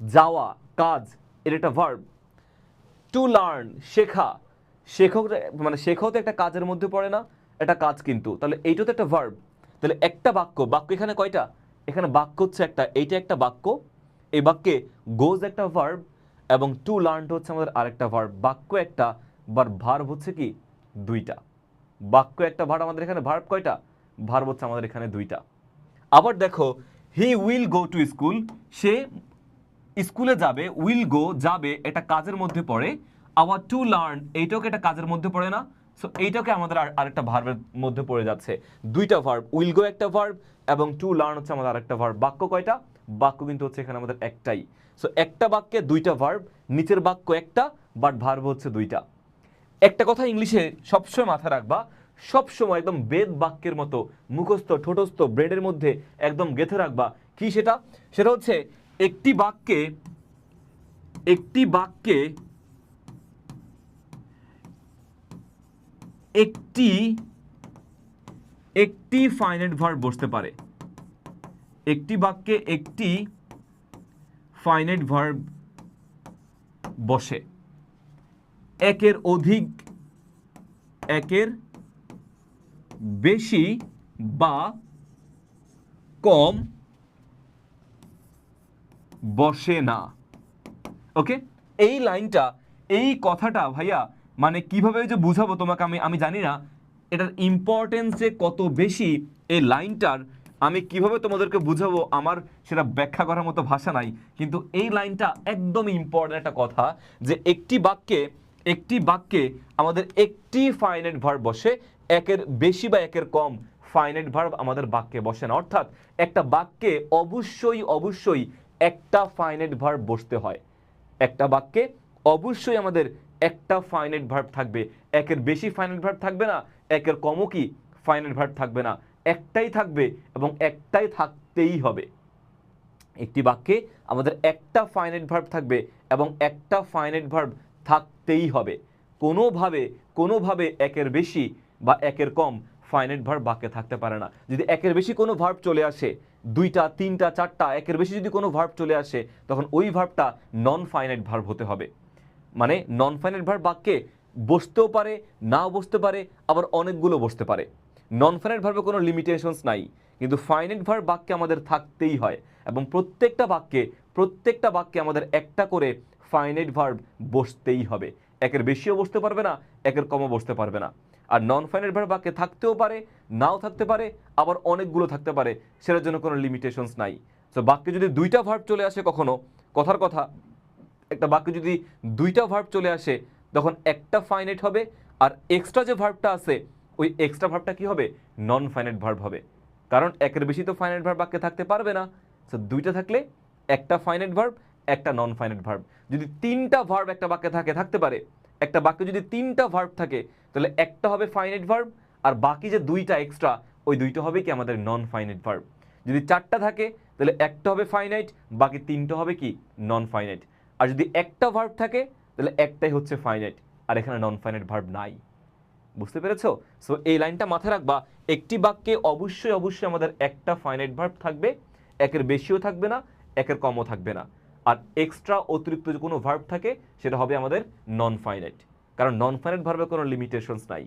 যাওয়া, কাজ, এর একটা ভার্ব। টু লার্ন, শেখা, মানে শেখাও তো একটা কাজের মধ্যে পড়ে না? একটা কাজ কিন্তু, তাহলে এইটা তো একটা ভার্ব। তাহলে একটা বাক্য এখানে কয়টা? এখানে বাক্য হচ্ছে একটা, এইটা একটা বাক্য, এই বাক্যে গোজ একটা ভার্ব এবং টু লার্ন হচ্ছে আমাদের আরেকটা ভার্ব। বাক্য একটা, বাট ভার্ব হচ্ছে কি দুইটা। বাক্য একটা, ভার্ব আমাদের এখানে ভার্ব কয়টা? ভার্ব হচ্ছে আমাদের এখানে দুইটা। আবার দেখো he will go to school, সে স্কুলে যাবে, উইল গো যাবে, এটা কাজের মধ্যে পড়ে। আবার টু লার্ন, এইটাকে একটা কাজের মধ্যে পড়ে না? সো এইটাকে আমাদের আরেকটা ভার্বের মধ্যে পড়ে যাচ্ছে। দুইটা ভার্ব, উইল গো একটা ভার্ব এবং টু লার্ন হচ্ছে আমাদের আরেকটা ভার্ব। বাক্য কয়টা? বাক্য কিন্তু হচ্ছে এখানে আমাদের একটাই। সো একটা বাক্যে দুইটা ভার্ব, নিচের বাক্য একটা, বাট ভার্ব হচ্ছে দুইটা। একটা কথা ইংলিশে সবসময় মাথায় রাখবা, সবসময় একদম বেদ বাক্যের মতো মুখস্থ ঠোঁটস্থ ব্রেডের মধ্যে একদম গেঁথে রাখবা। কি সেটা? সেটা হচ্ছে একটি বাক্যে একটি ফাইনাইট ভার্ব বসতে পারে। একটি বাক্যে একটি ফাইনাইট ভার্ব বসে। একের অধিক, একের বেশি বা কম বসে না। ওকে, এই লাইনটা, এই কথাটা ভাইয়া মানে কিভাবে যে বুঝাবো তোমাকে আমি জানি না এটার ইম্পর্টেন্স যে কত বেশি এই লাইনটার, আমি কিভাবে তোমাদেরকে বুঝাবো আমার সেটা ব্যাখ্যা করার মতো ভাষা নাই। কিন্তু এই লাইনটা একদম ইম্পর্টেন্ট একটা কথা, যে একটি বাক্যে আমাদের একটি ফাইনাইট ভার্ব বসে, একের বেশি বা একের কম ফাইনাইট ভার্ব আমাদের বাক্যে বসে না। অর্থাৎ একটা বাক্যে অবশ্যই একটা ফাইনাইট ভার্ব বসতে হয়। একটা বাক্যে অবশ্যই আমাদের একটা ফাইনাইট ভার্ব থাকবে, একের বেশি ফাইনাইট ভার্ব থাকবে না, একের কমও কি ফাইনাইট ভার্ব থাকবে না, একটাই থাকবে এবং একটাই থাকতেই হবে। একটি বাক্যে আমাদের একটা ফাইনাইট ভার্ব থাকবে এবং একটা ফাইনাইট ভার্ব থাকতেই হবে। কোনোভাবে একের বেশি বা একের কম ফাইনাইট ভার্ব বাক্যে থাকতে পারে না। যদি একের বেশি কোনো ভার্ব চলে আসে, দুইটা, তিনটা, চারটা, একের বেশি যদি কোনো ভার্ব চলে আসে, তখন ওই ভার্বটা নন ফাইনাইট ভার্ব হতে হবে। মানে নন ফাইনাইট ভার্ব বাক্যে বসতেও পারে, নাও বসতে পারে, আবার অনেকগুলো বসতে পারে। নন ফাইনাইট ভার্বে কোনো লিমিটেশনস নাই, কিন্তু ফাইনাইট ভার্ব বাক্যে আমাদের থাকতেই হয়। এবং প্রত্যেকটা বাক্যে আমাদের একটা করে ফাইনাইট ভার্ব বসতেই হবে। একের বেশিও বসতে পারবে না, একের কমও বসতে পারবে না। আর নন ফাইনাইট ভার্ব বাক্যে থাকতেও পারে, নাও থাকতে পারে, আবার অনেকগুলো থাকতে পারে, সেটার জন্য কোনো লিমিটেশনস নাই। সো বাক্যে যদি দুইটা ভার্ব চলে আসে কখনো, কথার কথা একটা বাক্যে যদি দুইটা ভার্ব চলে আসে তখন একটা ফাইনাইট হবে, আর এক্সট্রা যে ভার্বটা আছে ওই এক্সট্রা ভার্বটা কি হবে, নন ফাইনাইট ভার্ব হবে। কারণ একের বেশি তো ফাইনাইট ভার্ব বাক্যে থাকতে পারবে না। সো দুইটা থাকলে একটা ফাইনাইট ভার্ব, একটা নন ফাইনাইট ভার্ব। যদি তিনটা ভার্ব একটা বাক্যে থাকতে পারে, একটা বাক্যে যদি তিনটা ভার্ব থাকে তাহলে একটা হবে ফাইনাইট ভার্ব, আর বাকি যে দুইটা এক্সট্রা ওই দুইটা হবে কি আমাদের নন ফাইনাইট ভার্ব। যদি চারটা থাকে তাহলে একটা হবে ফাইনাইট, বাকি তিনটা হবে কি নন ফাইনাইট। আর যদি একটা ভার্ব থাকে তাহলে একটাই হচ্ছে ফাইনাইট, আর এখানে নন ফাইনাইট ভার্ব নাই। বুঝতে পেরেছো? সো এই লাইনটা মাথায় রাখবা, একটি বাক্যে অবশ্যই অবশ্যই আমাদের একটা ফাইনাইট ভার্ব থাকবে, একের বেশিও থাকবে না, একের কমও থাকবে না। আর এক্সট্রা অতিরিক্ত যে কোনো ভার্ব থাকে সেটা হবে আমাদের নন ফাইনাইট, কারণ নন ফাইনাইট ভার্বে কোনো লিমিটেশনস নাই,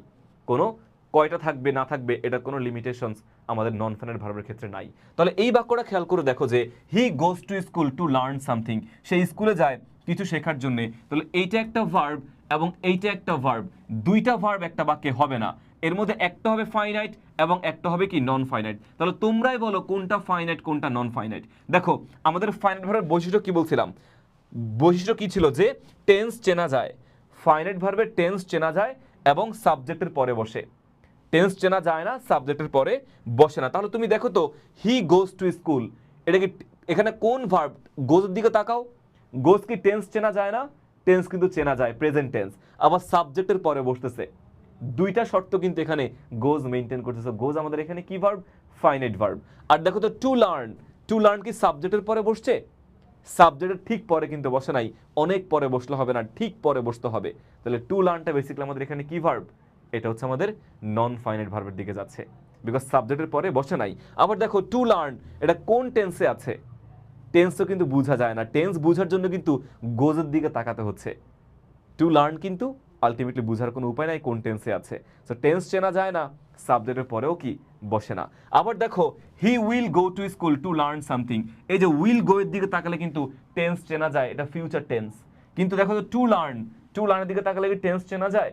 কোনো কয়টা থাকবে না থাকবে এটার কোনো লিমিটেশনস আমাদের নন ফাইনাইট ভার্বের ক্ষেত্রে নাই। তাহলে এই বাক্যটা খেয়াল করে দেখো যে he goes to school to learn something, সে স্কুলে যায় কিছু শেখার জন্য। তাহলে এইটা একটা ভার্ব এবং এইটা একটা ভার্ব, দুইটা ভার্ব একটা বাক্যে হবে না, এর মধ্যে একটা হবে ফাইনাইট এবং একটা হবে কি নন ফাইনাইট। তাহলে তোমরাই বলো কোনটা ফাইনাইট কোনটা নন ফাইনাইট। দেখো আমাদের ফাইনাইট ভার্বের বৈশিষ্ট্য কি বলছিলাম, বৈশিষ্ট্য কি ছিল যে টেন্স চেনা যায়, ফাইনাইট ভার্বের টেন্স চেনা যায় এবং সাবজেক্টের পরে বসে। টেন্স চেনা যায় না, সাবজেক্টের পরে বসে না। তাহলে তুমি দেখো তো হি গোজ টু স্কুল, এটা কি এখানে কোন ভার্ব, গোজের দিকে তাকাও, গোজ কি টেন্স চেনা যায় না? টেন্স কিন্তু চেনা যায়, প্রেজেন্ট টেন্স, আবার সাবজেক্টের পরে বসতেছে। দুইটা শর্ত কিন্তু এখানে গোজ মেইনটেইন করতেছে। গোজ আমাদের এখানে কি ভার্ব, ফাইনাইট ভার্ব। আর দেখো তো টু লার্ন, টু লার্ন কি সাবজেক্টের পরে বসছে? সাবজেক্টের ঠিক পরে কিন্তু বসে নাই, অনেক পরে বসলে হবে না, ঠিক পরে বসতে হবে। তাহলে টু লার্নটা বেসিক্যালি আমাদের এখানে কি ভার্ব, এটা হচ্ছে আমাদের নন ফাইনাইট ভার্বের দিকে যাচ্ছে, বিকজ সাবজেক্টের পরে বসে নাই। আবার দেখো টু লার্ন, এটা কোন টেন্সে আছে? টেন্স তো কিন্তু বোঝা যায় না, টেন্স বোঝার জন্য কিন্তু গোজের দিকে তাকাতে হচ্ছে। টু লার্ন কিন্তু আলটিমেটলি বোঝার কোনো উপায় নাই কোন টেন্সে আছে। সো টেন্স চেনা যায় না, সাবজেক্টের পরেও কি বসে না। আবার দেখো he will go to school to learn something, এই যে উইল গো এর দিকে তাকালে কিন্তু টেন্স চেনা যায়, এটা ফিউচার টেন্স। কিন্তু দেখো তো টু লার্ন, টু লার্নের দিকে তাকালে কি টেন্স চেনা যায়?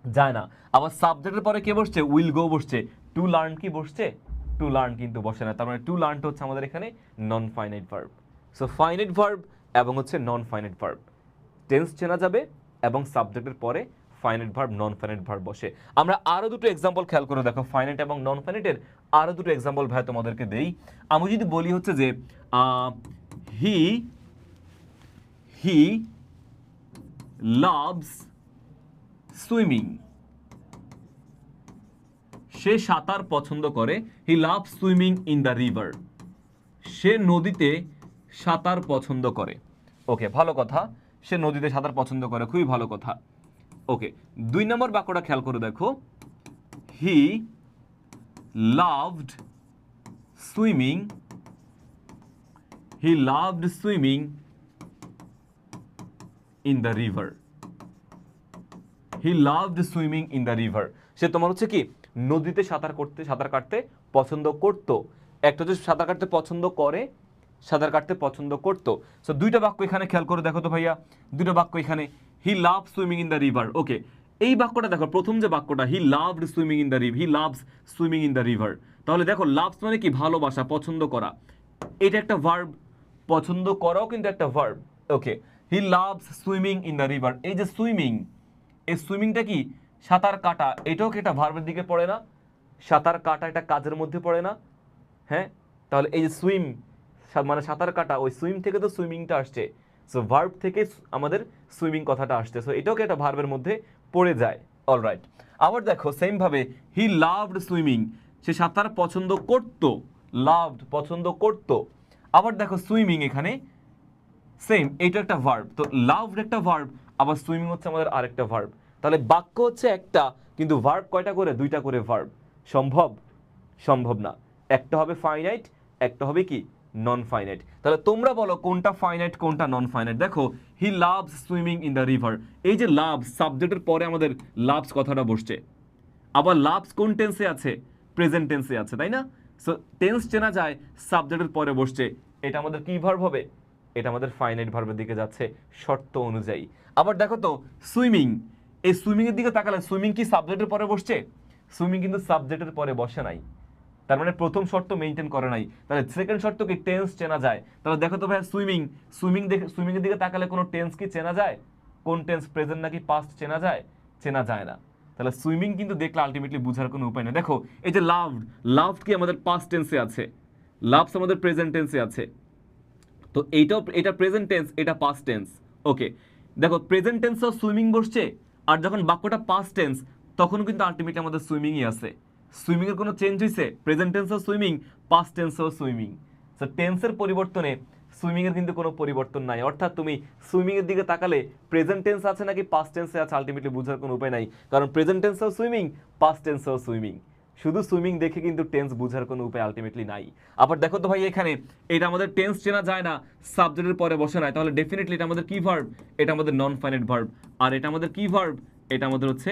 যায় না। আবার সাবজেক্টের পরে কে বসছে, উইল গো বসছে, টু লার্ন কি বসছে? টু লার্ন কিন্তু বসে না। তার মানে টু লার্নটা হচ্ছে আমাদের এখানে নন finite verb. So finite verb এবং হচ্ছে নন ফাইনাইট ভার্ব, টেন্স চেনা যাবে এবং সাবজেক্টের পরে ফাইনাইট ভার্ব নন ফাইনাইট ভার্ব বসে। আমরা আরো দুটো এক্সাম্পল খেয়াল করে দেখো, ফাইনাইট এবং নন ফাইনাইটের আরো দুটো এক্সাম্পল ভাই তোমাদেরকে দেই। আমি যদি বলি হচ্ছে যে হি হি লাভস সুইমিং, সে সাঁতার পছন্দ করে। He loves swimming in the river, সে নদীতে সাঁতার পছন্দ করে। ওকে, ভালো কথা, সে নদীতে সাঁতার পছন্দ করে, খুবই ভালো কথা। ওকে, 2 নম্বর বাক্যটা খেয়াল করে দেখো, he loved swimming, he loved swimming in the river, he loved swimming in the river. সে তোমার হচ্ছে কি নদীতে সাঁতার কাটতে পছন্দ করত। একটা হচ্ছে সাঁতার কাটতে পছন্দ করে, সাঁতার কাটতে পছন্দ করত। সো দুইটা বাক্য এখানে খেয়াল করে দেখো তো ভাইয়া, দুইটা বাক্য এখানে, he love swimming in the river. Okay, এই বাক্যটা দেখো, প্রথম যে বাক্যটা he loved swimming in the river, he loves swimming in the river. তাহলে দেখো লাভস মানে কি ভালোবাসা, পছন্দ করা, এটা একটা ভার্ব, পছন্দ করাও কিন্তু একটা verb. Okay, he loves swimming in the river, এই যে সুইমিং, এই সুইমিংটা কি সাঁতার কাটা, এটাও কি একটা ভার্বের দিকে পড়ে না? সাঁতার কাটা একটা কাজের মধ্যে পড়ে না? হ্যাঁ, তাহলে এই যে সুইম মানে সাঁতার কাটা, ওই সুইম থেকে তো সুইমিংটা আসছে। সো ভার্ব থেকে আমাদের সুইমিং কথাটা আসছে, সো এটাও কি একটা ভার্বের মধ্যে পড়ে যায়। অলরাইট, আবার দেখো সেম ভাবে হি লাভড সুইমিং, সে সাঁতার পছন্দ করত, লাভড পছন্দ করত। আবার দেখো সুইমিং এখানে সেম, এটা একটা ভার্ব, তো লাভড একটা ভার্ব, আবার সুইমিং হচ্ছে আমাদের আরেকটা ভার্ব। তাহলে বাক্য হচ্ছে একটা, কিন্তু ভার্ব কয়টা করে? দুইটা করে ভার্ব। সম্ভব? সম্ভব না। একটা হবে ফাইনাইট, একটা হবে কি নন ফাইনাইট। তাহলে তোমরা বলো কোনটা ফাইনাইট কোনটা নন ফাইনাইট। দেখো হি loves swimming in the river, এই যে লাভস সাবজেক্টের পরে আমাদের লাভস কথাটা বসছে। আবার লাভস কোন টেন্সে আছে? প্রেজেন্ট টেন্সে আছে, তাই না? সো টেন্স চেনা যায়, সাবজেক্টের পরে বসছে, এটা আমাদের কি ভার্ব হবে? এটা আমাদের ফাইনাইট ভার্বের দিকে যাচ্ছে শর্ত অনুযায়ী। আবার দেখো তো সুইমিং, এই সুইমিং এর দিকে তাকালে সুইমিং কি সাবজেক্টের পরে বসছে? সুইমিং কিন্তু সাবজেক্টের পরে বসে নাই, তার মানে প্রথম শর্ত মেইনটেইন করে নাই। তাহলে সেকেন্ড শর্ত কি টেন্স চেনা যায়? তাহলে দেখো তো ভাই সুইমিং এর দিকে তাকালে কোনো টেন্স কি চেনা যায়? কোন টেন্স প্রেজেন্ট নাকি পাস্ট চেনা যায়? চেনা যায় না। তাহলে সুইমিং কিন্তু দেখলে আলটিমেটলি বোঝার কোনো উপায় নেই। দেখো এই যে লাভড কি আমাদের পাস্ট টেন্সে আছে, লাভস আমাদের প্রেজেন্ট টেন্সে আছে। তো এটা প্রেজেন্ট টেন্স, এটা পাস্ট টেন্স। ওকে, দেখো প্রেজেন্ট টেন্সও সুইমিং বসছে, আর যখন বাক্যটা পাস্ট টেন্স তখন কিন্তু আলটিমেটলি আমাদের সুইমিংই আছে। সুইমিং এর কোনো চেঞ্জ হয়েছে? প্রেজেন্ট টেন্সও সুইমিং, পাস্ট টেন্সও সুইমিং। সো টেন্সের পরিবর্তনে সুইমিং এর কিন্তু কোনো পরিবর্তন নাই। অর্থাৎ তুমি সুইমিং এর দিকে তাকালে প্রেজেন্ট টেন্স আছে নাকি পাস্ট টেন্সে আছে আলটিমেটলি বোঝার কোনো উপায় নাই, কারণ প্রেজেন্ট টেন্সও সুইমিং, পাস্ট টেন্সও সুইমিং। শুধু সুইমিং দেখে কিন্তু টেন্স বোঝার কোনো উপায় আলটিমেটলি নাই। আবার দেখো তো ভাই এখানে এটা আমাদের টেন্স চেনা যায় না, সাবজেক্টের পরে বসে নাই, তাহলে ডেফিনেটলি এটা আমাদের কি ভার্ব? এটা আমাদের নন ফাইনাইট ভার্ব। আর এটা আমাদের কি ভার্ব? এটা আমাদের হচ্ছে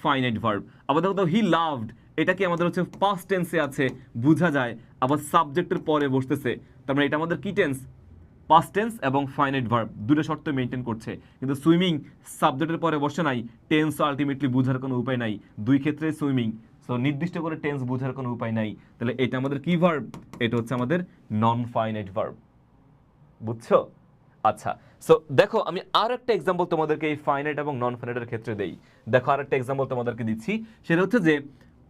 ফাইনাইট ভার্ব। আবার দেখো তো হি লাভড, এটা কি আমাদের হচ্ছে পাস্ট টেন্সে আছে, বোঝা যায়, আবার সাবজেক্টের পরে বসতেছে, তার মানে এটা আমাদের কি টেন্স? পাস্ট টেন্স এবং ফাইনাইট ভার্ব, দুটো শর্ত মেইনটেইন করছে। কিন্তু সুইমিং সাবজেক্টের পরে বসে নাই, টেন্স আলটিমেটলি বোঝার কোনো উপায় নাই, দুই ক্ষেত্রে সুইমিং। সো নির্দিষ্ট করে টেন্স বোঝার কোনো উপায় নাই। তাহলে এটা আমাদের কি ভার্ব? এটা হচ্ছে আমাদের নন ফাইনাইট ভার্ব। বুঝছো? আচ্ছা, সো দেখো আমি আর একটা এক্সাম্পল তোমাদেরকে এই ফাইনাইট এবং নন ফাইনাইটের ক্ষেত্রে দেই। দেখো আর একটা এক্সাম্পল তোমাদেরকে দিচ্ছি, সেটা হচ্ছে যে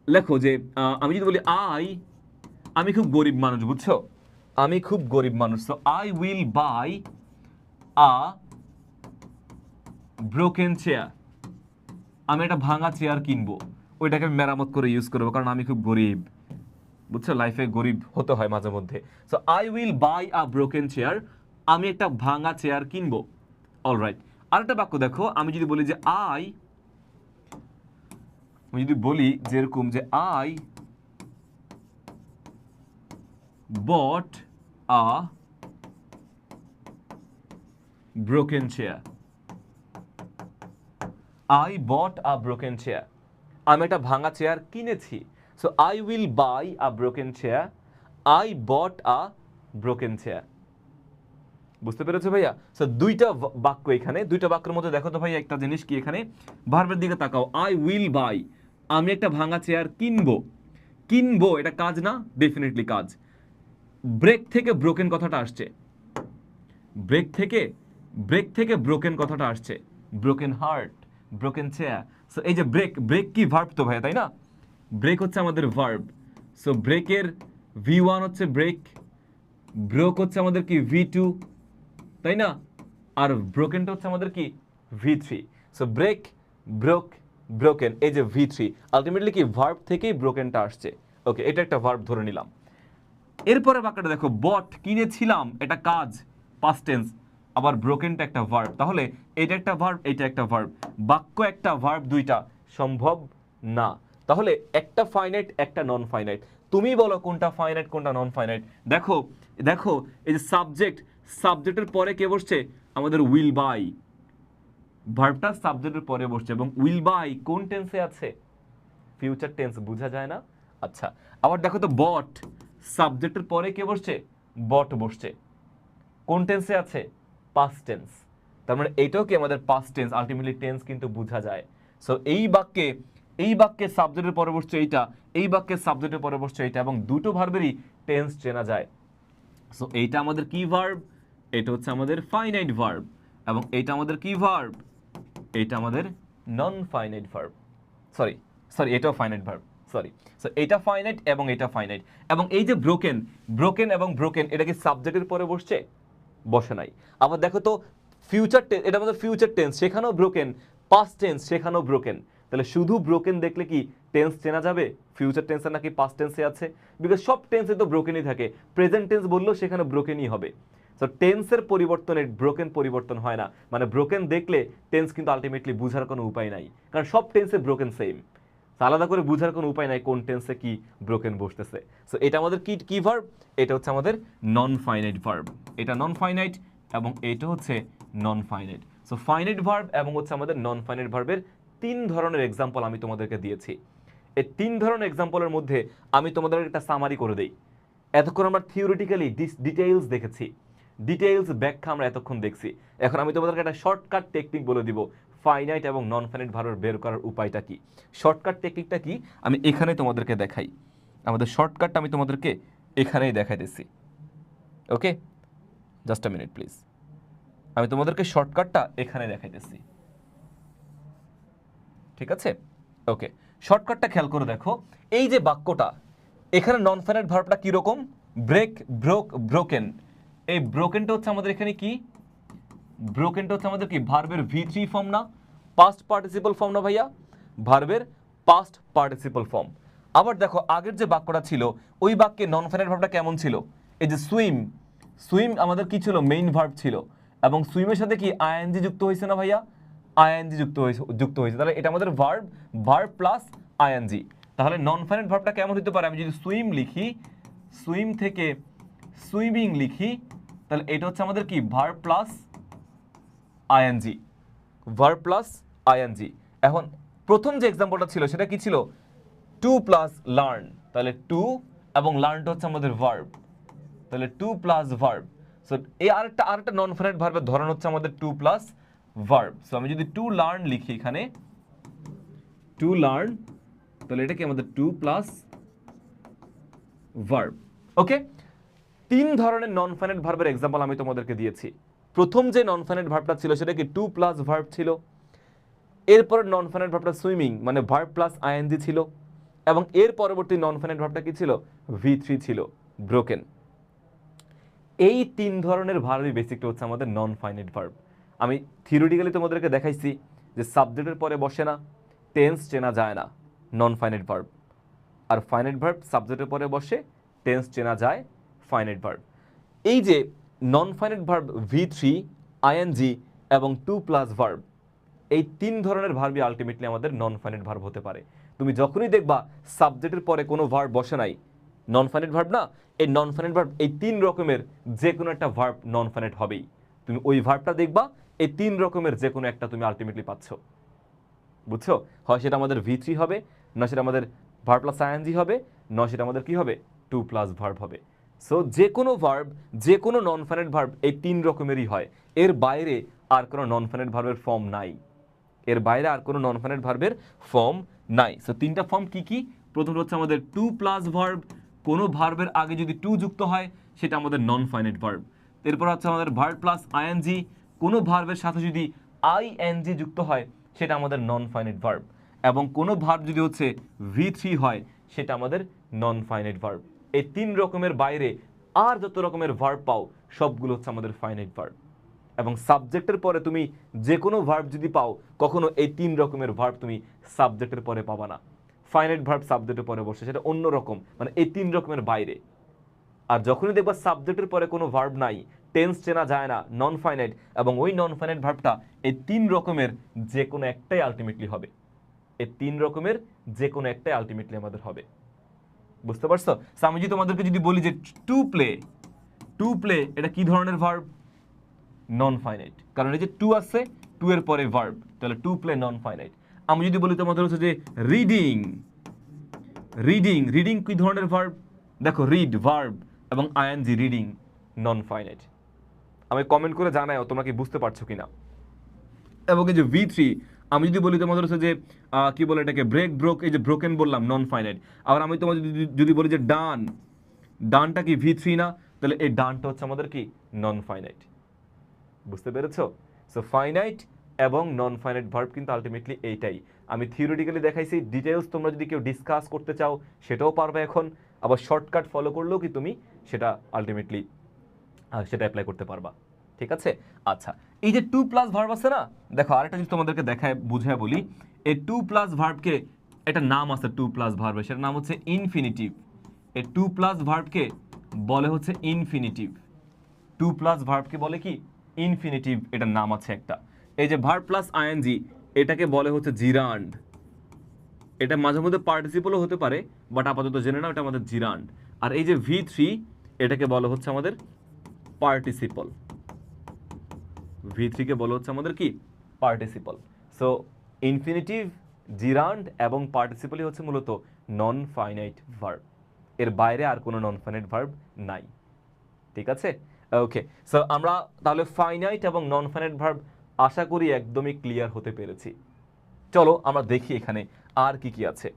লেখো যে আমি যদি বলি আমি খুব গরিব মানুষ, বুঝছো? আমি খুব গরিব মানুষ। So I will buy a broken chair. আমি একটা ভাঙা চেয়ার কিনবো, ওইটাকে আমি মেরামত করে ইউজ করবো, কারণ আমি খুব গরিব। বুঝছো, লাইফে গরিব হতে হয় মাঝে মধ্যে। So I will buy a broken chair, আমি একটা ভাঙা চেয়ার কিনবো। অলরাইট, আরেকটা বাক্য দেখো, আমি যদি বলি যে আমি যদি বলি যেরকম যে I bought a broken chair. I bought a broken chair, আমি একটা ভাঙা চেয়ার কিনেছি। So I will buy a broken chair, I bought a broken chair. বুঝতে পেরেছো ভাইয়া? সো দুইটা বাক্য এখানে, দুইটা বাক্যের মধ্যে দেখো তো ভাইয়া একটা জিনিস কি, এখানে ভার্বের দিকে তাকাও। আই উইল বাই, আমি একটা ভাঙা চেয়ার কিনবো। কিনবো এটা কাজ না? ডেফিনেটলি কাজ। ব্রেক থেকে ব্রোকেন কথাটা আসছে, ব্রেক থেকে ব্রোকেন কথাটা আসছে, broken heart, broken chair. So এই যে ব্রেক কি ভার্ব তো ভাইয়া, তাই না? ব্রেক হচ্ছে আমাদের ভার্ব। সো ব্রেকের V1 হচ্ছে ব্রেক, ব্রোক হচ্ছে আমাদের কি V2, তাই না? আর ব্রোকেনটা হচ্ছে আমাদের কি V3। So break, broke, broken, এই যে V3 আলটিমেটলি কি ভার্ব থেকেই ব্রোকেনটা আসছে। ওকে, এটা একটা ভার্ব ধরে নিলাম। এরপরে বাক্যটা দেখো, বট কিনেছিলাম, এটা কাজ, পাস্ট টেন্স, আবার ব্রোকেনটা একটা ভার্ব। তাহলে এটা একটা ভার্ব, এটা একটা ভার্ব, বাক্য একটা ভার্ব দুইটা সম্ভব না। তাহলে একটা ফাইনাইট একটা নন ফাইনাইট, তুমি বলো কোনটা ফাইনাইট কোনটা নন ফাইনাইট। দেখো দেখো এই যে সাবজেক্টের পরে কে বসছে? আমাদের উইল বাই, ভার্বটা সাবজেক্টের পরে বসছে, এবং উইল বাই কোন টেন্সে আছে? ফিউচার টেন্স, বোঝা যায় না? আচ্ছা, আবার দেখো তো বট সাবজেক্টের পরে কে বসছে? বট বসছে, কোন টেন্সে আছে? Past tense. তার মানে এইটাও কি আমাদের পাস্ট টেন্স, আলটিমেটলি টেন্স কিন্তু বোঝা যায়। সো এই বাক্যে সাবজেক্টের পরে বসছে এইটা, এই বাক্যে সাবজেক্টের পরে বসছে এইটা, এবং দুটো ভার্বেরই টেন্স চেনা যায়। সো এইটা আমাদের কি ভার্ব? এটা হচ্ছে আমাদের ফাইনাইট ভার্ব, এবং এইটা আমাদের কি ভার্ব? এটা আমাদের নন ফাইনাইট ভার্ব। সরি এটাও ফাইনাইট ভার্ব, সরি। সো এটা ফাইনাইট এবং এটা ফাইনাইট। এবং এই যে ব্রোকেন এবং ব্রোকেন, এটা কি সাবজেক্টের পরে বসছে? বসে নাই। আবার দেখো তো ফিউচার টেন্স, এটা আমাদের ফিউচার টেন্স, সেখানেও ব্রোকেন, পাস্ট টেন্স সেখানেও ব্রোকেন। তাহলে শুধু ব্রোকেন দেখলে কি টেন্স চেনা যাবে ফিউচার টেন্সে নাকি পাস্ট টেন্সে আছে? বিকজ সব টেন্সে তো ব্রোকেনই থাকে, প্রেজেন্ট টেন্স বললেও সেখানে ব্রোকেনই হবে। সো টেন্সের পরিবর্তনে ব্রোকেন পরিবর্তন হয় না, মানে ব্রোকেন দেখলে টেন্স কিন্তু আলটিমেটলি বোঝার কোনো উপায় নাই, কারণ সব টেন্সে ব্রোকেন সেম। আলাদা করে বোঝার কোনো উপায় নাই কোন টেন্সে কি ব্রোকেন বসতেছে। সো এটা আমাদের কি ভার্ব? এটা হচ্ছে আমাদের নন ফাইনাইট ভার্ব। এটা নন ফাইনাইট এবং এটা হচ্ছে non finite. So finite verb এবং হচ্ছে আমাদের নন ফাইনাইট ভার্বের তিন ধরনের এক্সাম্পল আমি তোমাদেরকে দিয়েছি। এই তিন ধরনের এক্সাম্পলের মধ্যে আমি তোমাদের একটা সামারি করে দেই। এতক্ষণ আমরা থিওরিটিক্যালি ডিটেইলস দেখেছি, ডিটেইলস ব্যাখ্যা আমরা এতক্ষণ দেখছি। এখন আমি তোমাদেরকে একটা শর্টকাট টেকনিক বলে দিব, ফাইনাইট এবং নন ফাইনাইট ভার্ব বের করার উপায়টা কি। শর্টকাট টেকনিকটা কি আমি এখানে তোমাদেরকে দেখাই। আমাদের শর্টকাটটা আমি তোমাদেরকে এখানেই দেখাইতেছি। ওকে, জাস্ট আ মিনিট প্লিজ, আমি তোমাদেরকে শর্টকাটটা এখানে দেখাইতেছি। ঠিক আছে, ওকে, শর্টকাটটা খেয়াল করে দেখো। এই যে বাক্যটা, এখানে নন ফাইনাইট ভার্বটা কি রকম? Break, broke, broken. এই ব্রোকেনটা হচ্ছে আমাদের এখানে কি? ব্রোকেনটা হচ্ছে আমাদের কি ভার্বের V3 ফর্ম না? পাস্ট পার্টিসিপল ফর্ম না ভাইয়া? ভার্বের পাস্ট পার্টিসিপল ফর্ম। আবার দেখো আগের যে বাক্যটা ছিল ওই বাক্যে নন ফাইনাইট ভার্বটা কেমন ছিল? এই যে সুইম, সুইম আমাদের কি ছিল? মেইন ভার্ব ছিল, এবং সুইমের সাথে কি আইএনজি যুক্ত হয়েছে না ভাইয়া? আইএনজি যুক্ত হয়েছে, তাহলে এটা আমাদের ভার্ব, ভার্ব প্লাস আইএনজি। তাহলে নন ফাইনাইট ভার্বটা কেমন হতে পারে? আমি যদি সুইম লিখি, সুইম থেকে সুইমিং লিখি, তাহলে এটা হচ্ছে আমাদের কি verb plus ING, verb plus ING. এখন প্রথম যে এক্সাম্পলটা ছিল সেটা কি ছিল? টু প্লাস লার্ন, তাহলে টু এবং লার্নটা হচ্ছে আমাদের ভার্ব, তাহলে টু প্লাস ভার্ব। সো এই আরেকটা নন ফাইনাইট ভার্বের ধরন হচ্ছে আমাদের টু প্লাস ভার্ব। সো আমি যদি টু লার্ন লিখি এখানে, টু লার্ন, তাহলে এটা কি আমাদের টু প্লাস ভার্ব। ওকে, তিন ধরনের নন ফাইনাইট ভার্বের এক্সাম্পল আমি তোমাদেরকে দিয়েছি। প্রথম যে নন ফাইনাইট ভার্বটা ছিল সেটা কি টু প্লাস ভার্ব ছিল। এরপর নন ফাইনাইট ভার্বটা সুইমিং মানে ভার্ব প্লাস আইএনজি ছিল, এবং এর পরবর্তী নন ফাইনাইট ভার্বটা কি ছিল? V3 ছিল, ব্রোকেন। এই তিন ধরনের ভার্বই বেসিকটা হচ্ছে আমাদের নন ফাইনাইট ভার্ব। আমি থিওরিটিক্যালি তোমাদেরকে দেখাইছি যে সাবজেক্টের পরে বসে না, টেন্স চেনা যায় না, নন ফাইনাইট ভার্ব। আর ফাইনাইট ভার্ব সাবজেক্টের পরে বসে, টেন্স চেনা যায়, ফাইনাইট ভার্ব। এই যে non finite verb V3, ING এবং টু প্লাস ভার্ব, এই তিন ধরনের ভার্বই আলটিমেটলি আমাদের নন ফাইনাইট ভার্ব হতে পারে। তুমি যখনই দেখবা সাবজেক্টের পরে কোনো ভার্ব বসে নাই, নন ফাইনাইট ভার্ব না, এই নন ফাইনাইট ভার্ব এই তিন রকমের যে কোনো একটা ভার্ব নন ফাইনাইট হবেই। তুমি ওই ভার্বটা দেখবা, এই তিন রকমের যে কোনো একটা তুমি আলটিমেটলি পাচ্ছ। বুঝছো? হয় সেটা আমাদের V3 হবে, না সেটা আমাদের ভার্ব প্লাস আইএনজি হবে, না সেটা আমাদের কি হবে? টু প্লাস ভার্ব হবে। সো যে কোনো ভার্ব, যে কোনো নন ফাইনাইট ভার্ব এই তিন রকমেরই হয়। এর বাইরে আর কোনো নন ফাইনাইট ভার্বের ফর্ম নাই, এর বাইরে আর কোনো নন ফাইনাইট ভার্বের ফর্ম নাই। সো তিনটা ফর্ম কি কি? প্রথমটা হচ্ছে আমাদের টু প্লাস ভার্ব, কোনো ভার্বের আগে যদি টু যুক্ত হয় সেটা আমাদের নন ফাইনাইট ভার্ব। এরপর হচ্ছে আমাদের ভার্ব প্লাস আইএনজি, কোনো ভার্বের সাথে যদি আইএনজি যুক্ত হয় সেটা আমাদের নন ফাইনাইট ভার্ব, এবং কোনো ভার্ব যদি হচ্ছে V3 হয় সেটা আমাদের নন ফাইনাইট ভার্ব। এই তিন রকমের বাইরে আর যত রকমের ভার্ব পাও সবগুলো হচ্ছে আমাদের ফাইনাইট ভার্ব। এবং সাবজেক্টের পরে তুমি যে কোনো ভার্ব যদি পাও, কখনো এই তিন রকমের ভার্ব তুমি সাবজেক্টের পরে পাবা না। ফাইনাইট ভার্ব সাবজেক্টের পরে বসে, সেটা অন্য রকম, মানে এই তিন রকমের বাইরে। আর যখনই দেখবা সাবজেক্টের পরে কোনো ভার্ব নাই, টেন্স চেনা যায় না, নন ফাইনাইট, এবং ওই নন ফাইনাইট ভার্বটা এই তিন রকমের যে কোনো একটাই আলটিমেটলি হবে। এই তিন রকমের যে কোনো একটাই আলটিমেটলি আমাদের হবে। বুঝতে পারছো? আমি যদি তোমাদেরকে যদি বলি যে টু প্লে, টু প্লে এটা কি ধরনের ভার্ব? নন ফাইনাইট, কারণ এই যে টু আছে, টু এর পরে ভার্ব, তাহলে টু প্লে নন ফাইনাইট। আমি যদি বলি তোমাদের হচ্ছে যে রিডিং, রিডিং, রিডিং কি ধরনের ভার্ব? দেখো রিড ভার্ব এবং আইএনজি, রিডিং নন ফাইনাইট। আমি কমেন্ট করে জানাও তোমরা কি বুঝতে পারছো কিনা। এবং এই যে V3, আমি যদি বলি তোমাদের হচ্ছে যে কি বলে এটাকে, ব্রেক, ব্রোক, এই যে ব্রোকেন বললাম নন ফাইনাইট। আবার আমি তোমাদের যদি বলি যে ডান, ডানটা কি V3 না? তাহলে এই ডানটা হচ্ছে আমাদের কি নন ফাইনাইট। বুঝতে পেরেছো? সো ফাইনাইট এবং নন ফাইনাইট ভার্ব কিন্তু আলটিমেটলি এইটাই। আমি থিওরিটিক্যালি দেখাইছি, ডিটেইলস তোমরা যদি কেউ ডিসকাস করতে চাও সেটাও পারবে এখন। আবার শর্টকাট ফলো করলেও কি তুমি সেটা আলটিমেটলি সেটা অ্যাপ্লাই করতে পারবা। ঠিক আছে? আচ্ছা, এই যে টু প্লাস ভার্ব আছে না, দেখো আরেকটা যদি তোমাদেরকে দেখায় বুঝায় বলি, এই টু প্লাস ভার্বকে একটা নাম আছে টু প্লাস ভার্বের, সেটার নাম হচ্ছে ইনফিনিটিভ। এই টু প্লাস ভার্বকে বলে হচ্ছে ইনফিনিটিভ। টু প্লাস ভার্বকে বলে কি ইনফিনিটিভ, এটার নাম আছে একটা। এই যে ভার্ব প্লাস আইএনজি, এটাকে বলে হচ্ছে জিরান্ড। এটা মাঝে মধ্যে পার্টিসিপলও হতে পারে, বাট আপাতত জেনে নাও এটা আমাদের জিরান্ড। আর এই যে V3, এটাকে বলা হচ্ছে আমাদের পার্টিসিপল। V3 কে বলা হচ্ছে আমাদের কি পার্টিসিপল। সো ইনফিনিটিভ, জিরান্ড এবং পার্টিসিপলই হচ্ছে মূলত নন ফাইনাইট ভার্ব। এর বাইরে আর কোনো নন ফাইনাইট ভার্ব নাই। ঠিক আছে? ওকে, সো আমরা তাহলে ফাইনাইট এবং নন ফাইনাইট ভার্ব আশা করি একদমই ক্লিয়ার হতে পেরেছি। চলো আমরা দেখি এখানে আর কি কি আছে।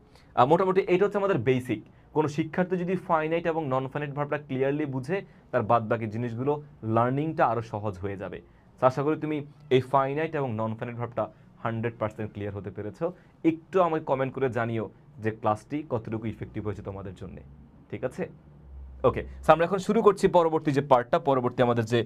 মোটামুটি এইটা হচ্ছে আমাদের বেসিক। কোনো শিক্ষার্থী যদি ফাইনাইট এবং নন ফাইনাইট ভার্বটা ক্লিয়ারলি বুঝে, তার বাদবাকি জিনিসগুলো লার্নিংটা আরও সহজ হয়ে যাবে। তো আশা করি তুমি এই ফাইনাইট এবং নন ফাইনাইট ভার্বটা 100% ক্লিয়ার হতে পেরেছো। একটু আমাকে কমেন্ট করে জানিও যে ক্লাসটি কতটুকু ইফেক্টিভ হয়েছে তোমাদের জন্য। ঠিক আছে, ওকে। সো আমরা এখন শুরু করছি পরবর্তী যে পার্টটা, পরবর্তী আমাদের যে